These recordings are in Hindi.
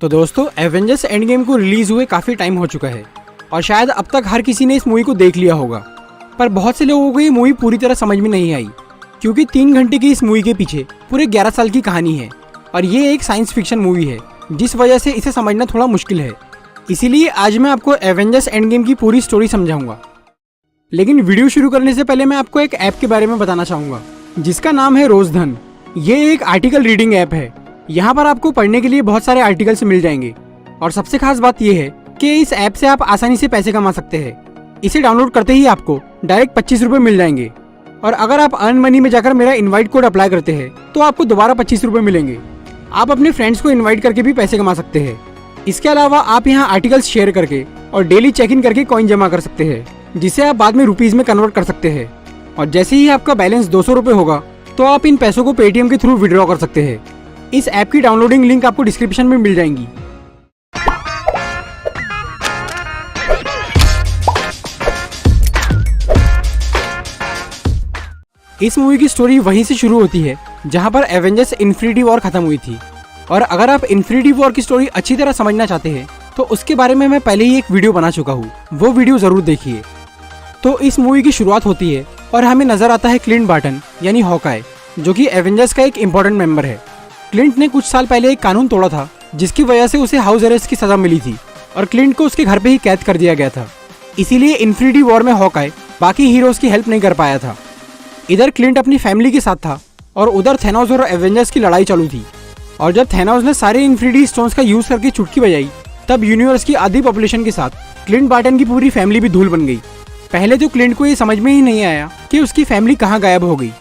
तो दोस्तों एवेंजर्स एंड गेम को रिलीज हुए काफ़ी टाइम हो चुका है और शायद अब तक हर किसी ने इस मूवी को देख लिया होगा, पर बहुत से लोगों को ये मूवी पूरी तरह समझ में नहीं आई क्योंकि 3 घंटे की इस मूवी के पीछे पूरे 11 साल की कहानी है और ये एक साइंस फिक्शन मूवी है जिस वजह से इसे समझना थोड़ा मुश्किल है। इसीलिए आज मैं आपको एवेंजर्स एंड गेम की पूरी स्टोरी समझाऊंगा। लेकिन वीडियो शुरू करने से पहले मैं आपको एक ऐप के बारे में बताना चाहूँगा जिसका नाम है रोजधन। ये एक आर्टिकल रीडिंग ऐप है। यहाँ पर आपको पढ़ने के लिए बहुत सारे आर्टिकल्स मिल जाएंगे और सबसे खास बात यह है कि इस ऐप से आप आसानी से पैसे कमा सकते हैं। इसे डाउनलोड करते ही आपको डायरेक्ट 25 रुपये मिल जाएंगे और अगर आप अर्न मनी में जाकर मेरा इनवाइट कोड अप्लाई करते हैं तो आपको दोबारा 25 रुपये मिलेंगे। आप अपने फ्रेंड्स को इनवाइट करके भी पैसे कमा सकते हैं। इसके अलावा आप यहाँ आर्टिकल्स शेयर करके और डेली चेक इन करके कॉइन जमा कर सकते हैं जिसे आप बाद में रुपीज़ में कन्वर्ट कर सकते हैं। और जैसे ही आपका बैलेंस 200 रुपये होगा तो आप इन पैसों को पेटीएम के थ्रू विड्रॉ कर सकते हैं। इस ऐप की डाउनलोडिंग लिंक आपको डिस्क्रिप्शन में मिल जाएंगी। इस मूवी की स्टोरी वहीं से शुरू होती है जहां पर एवेंजर्स इन्फिनिटी वॉर खत्म हुई थी और अगर आप इन्फिनिटी वॉर की स्टोरी अच्छी तरह समझना चाहते हैं तो उसके बारे में मैं पहले ही एक वीडियो बना चुका हूँ, वो वीडियो जरूर देखिए। तो इस मूवी की शुरुआत होती है और हमें नजर आता है क्लिंट बार्टन यानी हॉकाई, जो कि एवेंजर्स का एक इम्पोर्टेंट मेंबर है। क्लिंट ने कुछ साल पहले एक कानून तोड़ा था जिसकी वजह से उसे हाउस अरेस्ट की सजा मिली थी और क्लिंट को उसके घर पे ही कैद कर दिया गया था। इसीलिए इन्फिनिटी वॉर में हॉकाई बाकी हीरोज की हेल्प नहीं कर पाया था। इधर क्लिंट अपनी फैमिली के साथ था और उधर थैनोस और एवेंजर्स की लड़ाई चालू थी। और जब थैनोस ने सारे इन्फिनिटी स्टोन्स का यूज करके चुटकी बजाई तब यूनिवर्स की आधी पॉपुलेशन के साथ क्लिंट बार्टन की पूरी फैमिली भी धूल बन गई। पहले तो क्लिंट को ये समझ में ही नहीं आया कि उसकी फैमिली कहाँ गायब हो गई,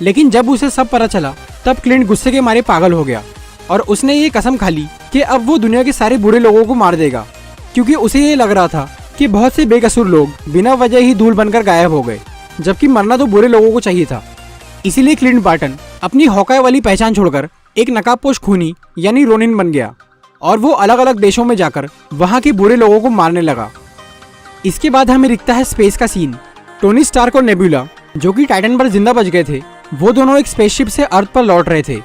लेकिन जब उसे सब पता चला तब क्लिंट गुस्से के मारे पागल हो गया और उसने ये कसम खा ली कि अब वो दुनिया के सारे बुरे लोगों को मार देगा, क्योंकि उसे ये लग रहा था कि बहुत से बेकसूर लोग बिना वजह ही धूल बनकर गायब हो गए, जबकि मरना तो बुरे लोगों को चाहिए था। इसीलिए क्लिंट बार्टन अपनी हॉकाई वाली पहचान छोड़कर एक नकाबपोश खूनी यानी रोनिन बन गया और वो अलग अलग देशों में जाकर वहाँ के बुरे लोगों को मारने लगा। इसके बाद हमें दिखता है स्पेस का सीन। टोनी स्टार्क और नेबुला, जो कि टाइटन पर जिंदा बच गए थे, वो दोनों एक स्पेसशिप से अर्थ पर लौट रहे थे।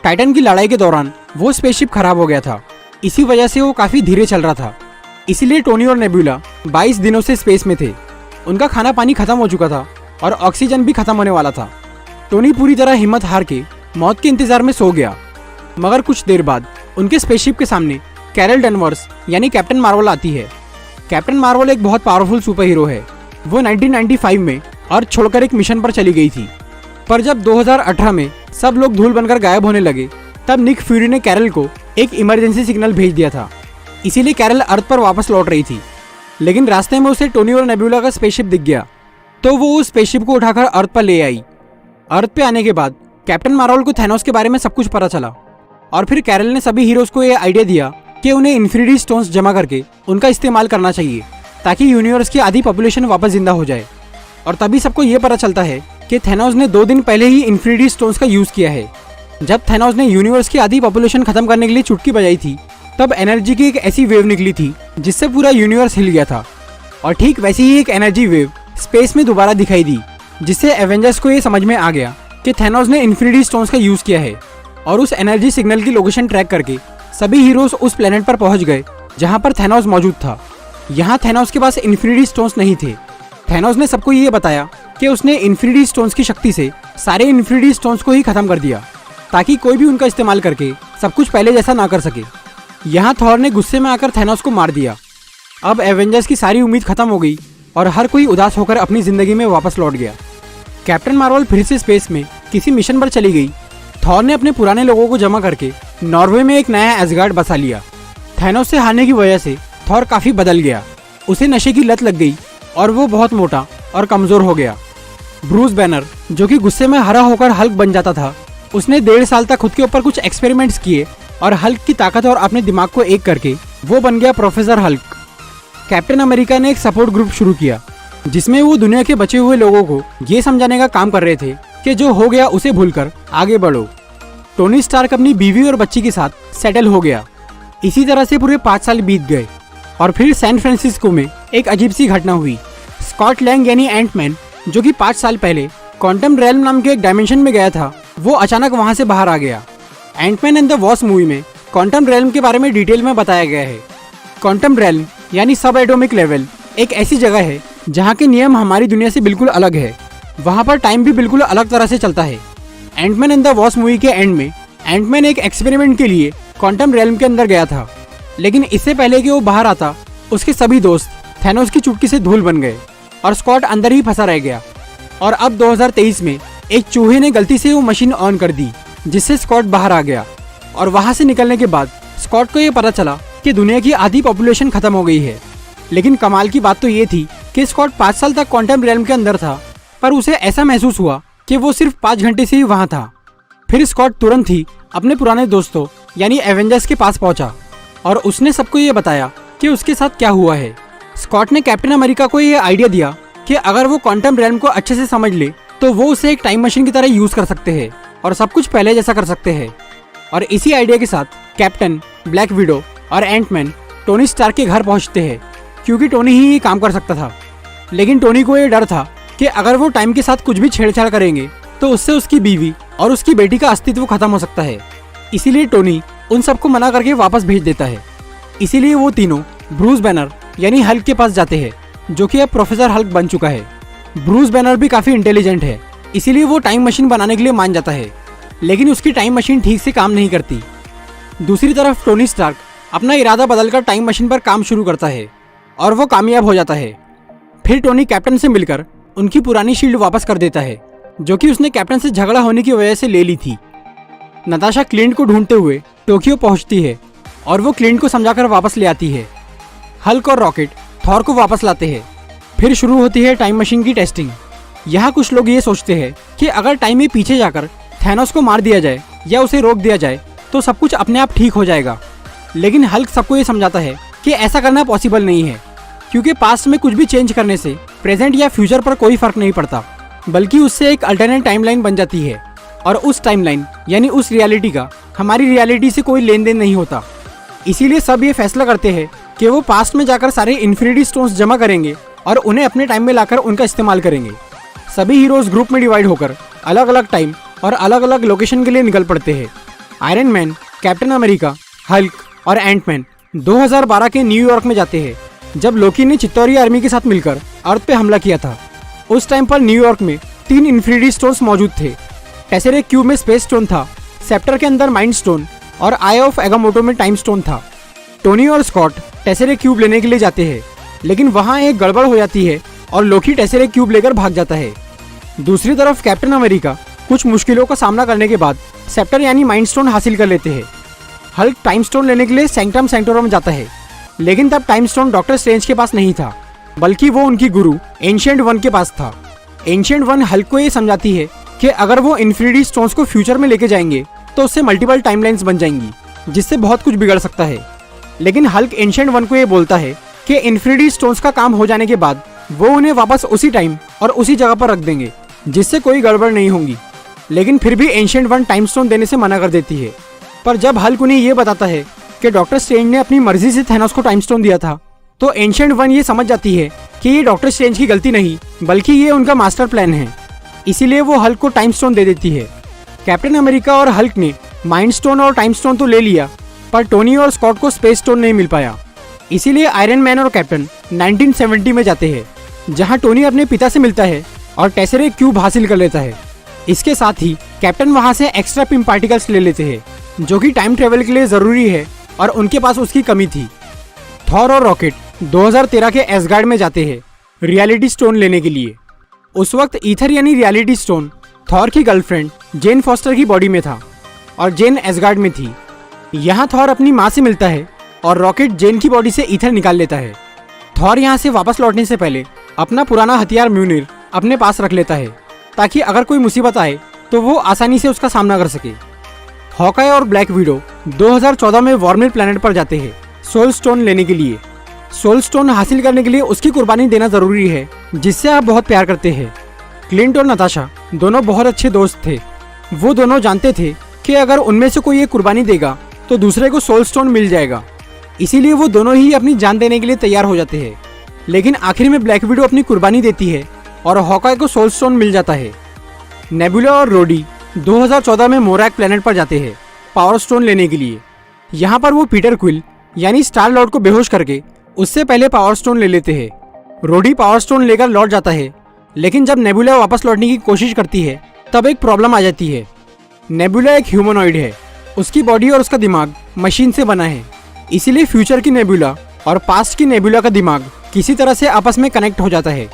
टाइटन की लड़ाई के दौरान वो स्पेसशिप खराब हो गया था, इसी वजह से वो काफी धीरे चल रहा था। इसीलिए टोनी और नेबुला 22 दिनों से स्पेस में थे। उनका खाना पानी खत्म हो चुका था और ऑक्सीजन भी खत्म होने वाला था। टोनी पूरी तरह हिम्मत हार के मौत के इंतजार में सो गया, मगर कुछ देर बाद उनके स्पेसशिप के सामने कैरल डनवर्स यानी कैप्टन मार्वल आती है। कैप्टन मार्वल एक बहुत पावरफुल सुपर हीरो है। वो 1995 में अर्थ छोड़कर एक मिशन पर चली गई थी, पर जब 2018 में सब लोग धूल बनकर गायब होने लगे तब निक फ्यूरी ने कैरल को एक इमरजेंसी सिग्नल भेज दिया था। इसीलिए कैरल अर्थ पर वापस लौट रही थी, लेकिन रास्ते में उसे टोनी और नेबुला का स्पेसशिप दिख गया तो वो उस स्पेसशिप को उठाकर अर्थ पर ले आई। अर्थ पे आने के बाद कैप्टन मार्वल को थैनोस के बारे में सब कुछ पता चला और फिर कैरल ने सभी हीरोज को ये आइडिया दिया कि उन्हें इन्फिनिटी स्टोन्स जमा करके उनका इस्तेमाल करना चाहिए ताकि यूनिवर्स की आधी पॉपुलेशन वापस जिंदा हो जाए। और तभी सबको ये पता चलता है कि थैनोस ने 2 दिन पहले ही इन्फिनिटी स्टोन्स का यूज किया है। जब थैनोस ने यूनिवर्स की आधी पॉपुलेशन खत्म करने के लिए चुटकी बजाई थी तब एनर्जी की एक ऐसी वेव निकली थी जिससे पूरा यूनिवर्स हिल गया था और ठीक वैसी ही एक एनर्जी वेव स्पेस में दोबारा दिखाई दी, जिससे एवेंजर्स को ये समझ में आ गया कि थैनोस ने इन्फिनिटी स्टोन्स का यूज किया है। और उस एनर्जी सिग्नल की लोकेशन ट्रैक करके सभी हीरोज उस प्लेनेट पर पहुंच गए जहां पर थैनोस मौजूद था। यहाँ थैनोस के पास इन्फिनिटी स्टोन्स नहीं थे। थैनोस ने सबको ये बताया कि उसने इन्फिनिटी स्टोन्स की शक्ति से सारे इन्फिनिटी स्टोन्स को ही खत्म कर दिया ताकि कोई भी उनका इस्तेमाल करके सब कुछ पहले जैसा ना कर सके। यहाँ थॉर ने गुस्से में आकर थैनोस को मार दिया। अब एवेंजर्स की सारी उम्मीद खत्म हो गई और हर कोई उदास होकर अपनी जिंदगी में वापस लौट गया। कैप्टन मार्वल फिर से स्पेस में किसी मिशन पर चली गई। थॉर ने अपने पुराने लोगों को जमा करके नॉर्वे में एक नया एसगार्ड बसा लिया। थैनोस से हारने की वजह से थॉर काफी बदल गया। उसे नशे की लत लग गई और वो बहुत मोटा और कमजोर हो गया। ब्रूस बैनर, जो कि गुस्से में हरा होकर हल्क बन जाता था, उसने 1.5 साल तक खुद के ऊपर कुछ एक्सपेरिमेंट्स किए और हल्क की ताकत और अपने दिमाग को एक करके वो बन गया प्रोफेसर हल्क। कैप्टन अमेरिका ने एक सपोर्ट ग्रुप शुरू किया जिसमें वो दुनिया के बचे हुए लोगों को ये समझाने का काम कर रहे थे कि जो हो गया उसे भूलकर आगे बढ़ो। टोनी स्टार्क अपनी बीवी और बच्ची के साथ सेटल हो गया। इसी तरह से पूरे 5 साल बीत गए और फिर सैन फ्रांसिस्को में एक अजीब सी घटना हुई। स्कॉट लैंग यानी एंटमैन, जो कि 5 साल पहले क्वांटम रेल्म नाम के एक डायमेंशन में गया था, वो अचानक वहां से बाहर आ गया। Ant Man and the Wasp movie में क्वांटम रेल्म के बारे में डिटेल में बताया गया है। क्वांटम रेल्म यानी सब एटॉमिक लेवल एक ऐसी जगह है जहाँ के नियम हमारी दुनिया से बिल्कुल अलग है। वहाँ पर टाइम भी बिल्कुल अलग तरह से चलता है। Ant Man and the Wasp movie के एंड में एंटमैन एक एक्सपेरिमेंट के लिए क्वांटम रेल्म के अंदर गया था, लेकिन इससे पहले कि वो बाहर आता उसके सभी दोस्त थैनोस की चुटकी से धूल बन गए और स्कॉट अंदर ही फंसा रह गया। और अब 2023 में एक चूहे ने गलती से वो मशीन ऑन कर दी, जिससे स्कॉट बाहर आ गया। और वहाँ से निकलने के बाद स्कॉट को ये पता चला कि दुनिया की आधी पॉपुलेशन खत्म हो गई है। लेकिन कमाल की बात तो ये थी कि स्कॉट 5 साल तक क्वांटम रेल्म के अंदर था, पर उसे ऐसा महसूस हुआ कि वो सिर्फ 5 घंटे से ही वहाँ था। फिर स्कॉट तुरंत ही अपने पुराने दोस्तों यानी एवेंजर्स के पास पहुंचा और उसने सबको ये बताया कि उसके साथ क्या हुआ है। स्कॉट ने कैप्टन अमेरिका को ये आइडिया दिया कि अगर वो क्वांटम रेल्म को अच्छे से समझ ले तो वो उसे एक टाइम मशीन की तरह यूज कर सकते हैं और सब कुछ पहले जैसा कर सकते हैं। और इसी आइडिया के साथ कैप्टन, ब्लैक विडो और एंटमैन टोनी स्टार्क के घर पहुंचते हैं, क्योंकि टोनी ही ये काम कर सकता था। लेकिन टोनी को ये डर था कि अगर वो टाइम के साथ कुछ भी छेड़छाड़ करेंगे तो उससे उसकी बीवी और उसकी बेटी का अस्तित्व खत्म हो सकता है। इसीलिए टोनी उन सबको मना करके वापस भेज देता है। इसीलिए वो तीनों ब्रूस बैनर यानी हल्क के पास जाते हैं, जो कि अब प्रोफेसर हल्क बन चुका है। ब्रूस बैनर भी काफी इंटेलिजेंट है, इसीलिए वो टाइम मशीन बनाने के लिए मान जाता है, लेकिन उसकी टाइम मशीन ठीक से काम नहीं करती। दूसरी तरफ टोनी स्टार्क अपना इरादा बदलकर टाइम मशीन पर काम शुरू करता है और वो कामयाब हो जाता है। फिर टोनी कैप्टन से मिलकर उनकी पुरानी शील्ड वापस कर देता है, जो कि उसने कैप्टन से झगड़ा होने की वजह से ले ली थी। नताशा क्लिंट को ढूंढते हुए टोक्यो पहुंचती है और वो क्लिंट को समझाकर वापस ले आती है। हल्क और रॉकेट थॉर को वापस लाते हैं। फिर शुरू होती है टाइम मशीन की टेस्टिंग। यहाँ कुछ लोग ये सोचते हैं कि अगर टाइम में पीछे जाकर थैनोस को मार दिया जाए या उसे रोक दिया जाए तो सब कुछ अपने आप ठीक हो जाएगा। लेकिन हल्क सबको ये समझाता है कि ऐसा करना पॉसिबल नहीं है, क्योंकि पास्ट में कुछ भी चेंज करने से प्रेजेंट या फ्यूचर पर कोई फर्क नहीं पड़ता, बल्कि उससे एक अल्टरनेट टाइमलाइन बन जाती है और उस टाइमलाइन यानी उस रियलिटी का हमारी रियलिटी से कोई लेन देन नहीं होता। इसीलिए सब ये फैसला करते हैं कि वो पास्ट में जाकर सारे इन्फिनिटी स्टोन्स जमा करेंगे और उन्हें अपने टाइम में लाकर उनका इस्तेमाल करेंगे। सभी हीरोज ग्रुप में डिवाइड होकर अलग अलग टाइम और अलग अलग लोकेशन के लिए निकल पड़ते हैं। Iron man, captain America, Hulk और एंटमैन 2012 के न्यूयॉर्क में जाते हैं, जब लोकी ने चित्तौरी आर्मी के साथ मिलकर अर्थ पे हमला किया था। उस टाइम पर न्यूयॉर्क में 3 इन्फिनिटी स्टोन्स मौजूद थे। टेसेरेक्ट क्यूब में स्पेस स्टोन था, सेप्टर के अंदर माइंड स्टोन और आई ऑफ एगामोटो में टाइम स्टोन था। टोनी और स्कॉट टेसेरेक्ट क्यूब लेने के लिए जाते हैं, लेकिन वहाँ एक गड़बड़ हो जाती है और लोकी टेसेरेक्ट क्यूब लेकर भाग जाता है। दूसरी तरफ कैप्टन अमेरिका कुछ मुश्किलों का सामना करने के बाद सेप्टर यानी माइंड स्टोन हासिल कर लेते हैं। हल्क टाइम स्टोन लेने के लिए सैंक्टम सैंक्टोरम जाता है, लेकिन तब टाइम स्टोन डॉक्टर स्ट्रेंज के पास नहीं था, बल्कि वो उनकी गुरु एंशिएंट वन के पास था। एंशिएंट वन हल्क को ये समझाती है कि अगर वो इन्फिनिटी स्टोन्स को फ्यूचर में लेके जाएंगे तो उससे मल्टीपल टाइमलाइंस बन जाएंगी, जिससे बहुत कुछ बिगड़ सकता है। लेकिन हल्क एंशिएंट वन को ये बोलता है कि इन्फिनिटी स्टोन्स का काम हो जाने के बाद वो उन्हें वापस उसी टाइम और उसी जगह पर रख देंगे, जिससे कोई गड़बड़ नहीं होगी। लेकिन फिर भी एंशिएंट वन टाइम स्टोन देने से मना कर देती है। पर जब हल्क उन्हें ये बताता है कि डॉक्टर स्ट्रेंज ने अपनी मर्जी से थैनोस को टाइम स्टोन दिया था, तो एंशिएंट वन ये समझ जाती है कि ये डॉक्टर स्ट्रेंज की गलती नहीं, बल्कि ये उनका मास्टर प्लान है। इसीलिए वो हल्क को टाइम स्टोन दे देती है। कैप्टन अमेरिका और हल्क ने माइंड स्टोन और टाइम स्टोन तो ले लिया, पर टोनी और स्कॉट को स्पेस स्टोन नहीं मिल पाया। इसीलिए आयरन मैन और कैप्टन 1970 में जाते हैं, जहां टोनी अपने पिता से मिलता है और टेसेरेक्ट क्यूब हासिल कर लेता है। इसके साथ ही कैप्टन वहां से एक्स्ट्रा पिम पार्टिकल्स ले लेते हैं, जो कि टाइम ट्रेवल के लिए जरूरी है और उनके पास उसकी कमी थी। थॉर और रॉकेट 2013 के एसगार्ड में जाते हैं रियलिटी स्टोन लेने के लिए। उस वक्त ईथर यानी रियलिटी स्टोन थॉर की गर्लफ्रेंड जेन फॉस्टर की बॉडी में था और जेन एसगार्ड में थी। यहाँ थॉर अपनी माँ से मिलता है और रॉकेट जेन की बॉडी से ईथर निकाल लेता है। थॉर यहाँ से वापस लौटने से पहले अपना पुराना हथियार म्यूनिर अपने पास रख लेता है, ताकि अगर कोई मुसीबत आए तो वो आसानी से उसका सामना कर सके। हॉकाई और ब्लैक विडो 2014 में वॉर्मिर प्लैनेट पर जाते हैं सोल स्टोन लेने के लिए। सोल स्टोन हासिल करने के लिए उसकी कुर्बानी देना जरूरी है, जिससे आप बहुत प्यार करते हैं। क्लिंट और नताशा दोनों बहुत अच्छे दोस्त थे। वो दोनों जानते थे कि अगर उनमें से कोई एक कुर्बानी देगा तो दूसरे को सोल स्टोन मिल जाएगा। इसीलिए वो दोनों ही अपनी जान देने के लिए तैयार हो जाते हैं। लेकिन आखिर में ब्लैक विडो अपनी कुर्बानी देती है और हॉकाई को सोल स्टोन मिल जाता है। नेबुला और रोडी 2014 में मोरैक प्लैनेट पर जाते हैं पावर स्टोन लेने के लिए। यहाँ पर वो पीटर क्विल यानी स्टार लॉर्ड को बेहोश करके उससे पहले पावर स्टोन ले लेते हैं। रोडी पावर स्टोन लेकर लौट जाता है, लेकिन जब नेबुला वापस लौटने की कोशिश करती है तब एक प्रॉब्लम आ जाती है। नेबुला एक ह्यूमनॉइड है, उसकी बॉडी और उसका दिमाग मशीन से बना है, इसीलिए फ्यूचर की नेबुला और पास्ट की नेबुला का दिमाग किसी तरह से आपस में कनेक्ट हो जाता है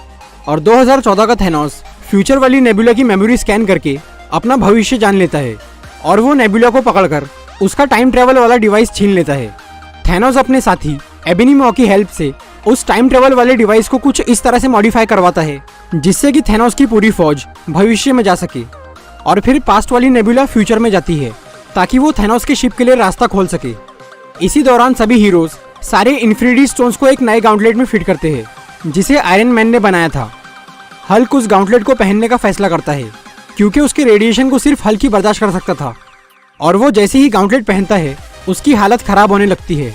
और 2014 का थैनोस फ्यूचर वाली नेबुला की मेमोरी स्कैन करके अपना भविष्य जान लेता है और वो नेबुला को पकड़कर उसका टाइम ट्रेवल वाला डिवाइस छीन लेता है। थैनोस अपने साथी एबनी मॉ की हेल्प से उस टाइम ट्रेवल वाले डिवाइस को कुछ इस तरह से मॉडिफाई करवाता है जिससे कि थैनोस की पूरी फौज भविष्य में जा सके और फिर पास्ट वाली नेबुला फ्यूचर में जाती है ताकि वो थैनोस के शिप के लिए रास्ता खोल सके। इसी दौरान सभी हीरोज सारे इन्फिनिटी स्टोन्स को एक नए गाउंटलेट में फिट करते हैं जिसे आयरन मैन ने बनाया था। हल्क उस गाउंटलेट को पहनने का फैसला करता है क्योंकि उसके रेडिएशन को सिर्फ हल्क ही बर्दाश्त कर सकता था और वो जैसे ही गाउंटलेट पहनता है उसकी हालत खराब होने लगती है।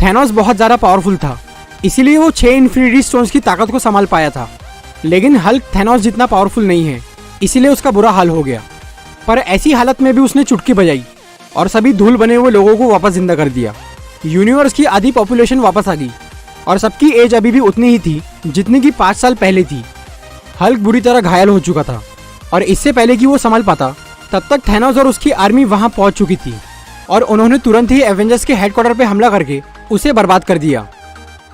थैनोस बहुत ज़्यादा पावरफुल था, इसीलिए वो 6 इन्फिनिटी स्टोन्स की ताकत को संभाल पाया था, लेकिन हल्क थैनोस जितना पावरफुल नहीं है, इसीलिए उसका बुरा हाल हो गया। पर ऐसी हालत में भी उसने चुटकी बजाई और सभी धूल बने हुए लोगों को वापस जिंदा कर दिया। यूनिवर्स की आधी पॉपुलेशन वापस आ गई और सबकी एज अभी भी उतनी ही थी जितनी कि 5 साल पहले थी। हल्क बुरी तरह घायल हो चुका था और इससे पहले कि वो संभल पाता तब तक थैनोस और उसकी आर्मी वहां पहुंच चुकी थी और उन्होंने तुरंत ही एवेंजर्स के हेडक्वार्टर पे हमला करके उसे बर्बाद कर दिया।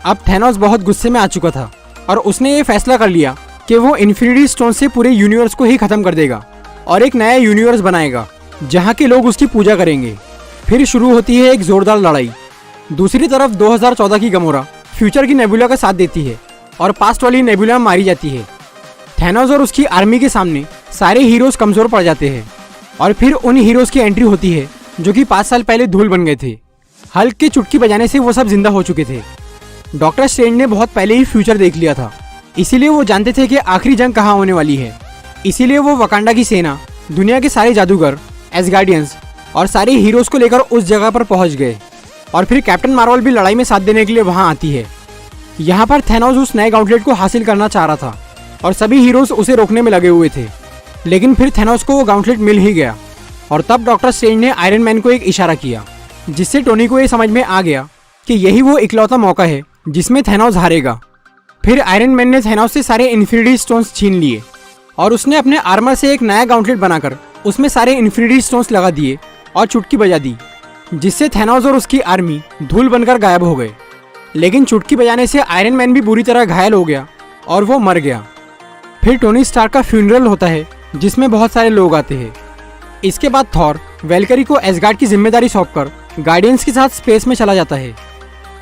अब थैनोस बहुत गुस्से में आ चुका था और उसने ये फैसला कर लिया कि वो इन्फिनिटी स्टोन से पूरे यूनिवर्स को ही खत्म कर देगा और एक नया यूनिवर्स बनाएगा जहाँ के लोग उसकी पूजा करेंगे। फिर शुरू होती है एक जोरदार लड़ाई। दूसरी तरफ 2014 की गमोरा फ्यूचर की नेबुला का साथ देती है और पास्ट वाली नेबुला मारी जाती है। थैनोस और उसकी आर्मी के सामने सारे हीरोज कमजोर पड़ जाते हैं और फिर उन हीरोज की एंट्री होती है जो कि 5 साल पहले धूल बन गए थे। हल्क के चुटकी बजाने से वो सब जिंदा हो चुके थे। डॉक्टर स्ट्रेंज ने बहुत पहले ही फ्यूचर देख लिया था, इसीलिए वो जानते थे कि आखिरी जंग कहाँ होने वाली है। इसीलिए वो वकांडा की सेना, दुनिया के सारे जादूगर, एसगार्डियंस और सारे हीरोज को लेकर उस जगह पर पहुंच गए और फिर कैप्टन मार्वल भी लड़ाई में साथ देने के लिए वहां आती है। यहाँ पर थैनोस उस नए गाउंटलेट को हासिल करना चाह रहा था और सभी हीरोज उसे रोकने में लगे हुए थे, लेकिन फिर थैनोस को वो गाउंटलेट मिल ही गया और तब डॉक्टर स्ट्रेंज ने आयरन मैन को एक इशारा किया जिससे टोनी को ये समझ में आ गया कि यही वो इकलौता मौका है जिसमें थैनोस हारेगा। फिर आयरन मैन ने थैनोस से सारे इन्फिनिटी स्टोन्स छीन लिए और उसने अपने आर्मर से एक नया गाउंटलेट बनाकर उसमें सारे इन्फिनिटी स्टोन्स लगा दिए और चुटकी बजा दी, जिससे थैनोस और उसकी आर्मी धूल बनकर गायब हो गए। लेकिन चुटकी बजाने से आयरन मैन भी बुरी तरह घायल हो गया और वो मर गया। फिर टोनी स्टार्क का फ्यूनरल होता है जिसमें बहुत सारे लोग आते हैं। इसके बाद थॉर वेलकरी को एसगार्ड की जिम्मेदारी सौंपकर गार्डियंस के साथ स्पेस में चला जाता है।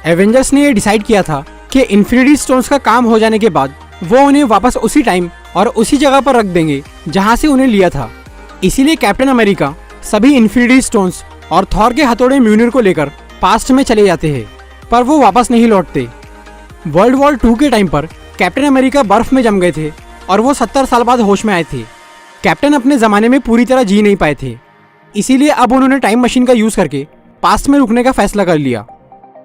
एवेंजर्स ने यह डिसाइड किया था कि इन्फिनिटी स्टोन्स का काम हो जाने के बाद वो उन्हें वापस उसी टाइम और उसी जगह पर रख देंगे जहां से उन्हें लिया था। इसीलिए कैप्टन अमेरिका सभी इन्फिनिटी स्टोन्स और थॉर के हथौड़े म्यूनिर को लेकर पास्ट में चले जाते हैं, पर वो वापस नहीं लौटते। वर्ल्ड वॉर 2 के टाइम पर कैप्टन अमेरिका बर्फ में जम गए थे और वो 70 साल बाद होश में आए थे। कैप्टन अपने ज़माने में पूरी तरह जी नहीं पाए थे, इसीलिए अब उन्होंने टाइम मशीन का यूज़ करके पास्ट में रुकने का फैसला कर लिया।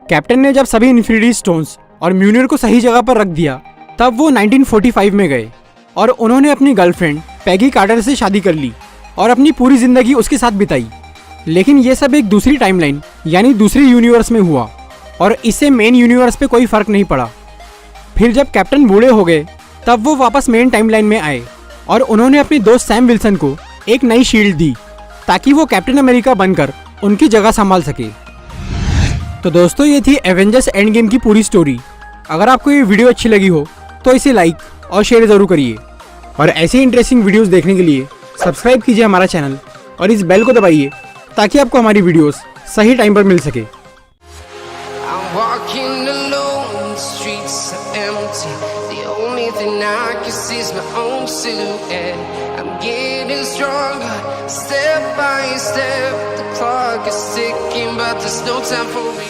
कैप्टन ने जब सभी इन्फिनिटी स्टोन्स और म्यूनिर को सही जगह पर रख दिया तब वो 1945 में गए और उन्होंने अपनी गर्लफ्रेंड पैगी कार्टर से शादी कर ली और अपनी पूरी ज़िंदगी उसके साथ बिताई। लेकिन ये सब एक दूसरी टाइमलाइन यानी दूसरी यूनिवर्स में हुआ और इससे मेन यूनिवर्स पे कोई फ़र्क नहीं पड़ा। फिर जब कैप्टन बूढ़े हो गए तब वो वापस मेन टाइमलाइन में आए और उन्होंने अपने दोस्त सैम विल्सन को एक नई शील्ड दी ताकि वो कैप्टन अमेरिका बनकर उनकी जगह संभाल सके। तो दोस्तों, ये थी एवेंजर्स एंड गेम की पूरी स्टोरी। अगर आपको ये वीडियो अच्छी लगी हो तो इसे लाइक और शेयर ज़रूर करिए और ऐसे इंटरेस्टिंग वीडियोस देखने के लिए सब्सक्राइब कीजिए हमारा चैनल और इस बेल को दबाइए ताकि आपको हमारी वीडियोस सही टाइम पर मिल सके। Step by step, the clock is ticking, but there's no time for me.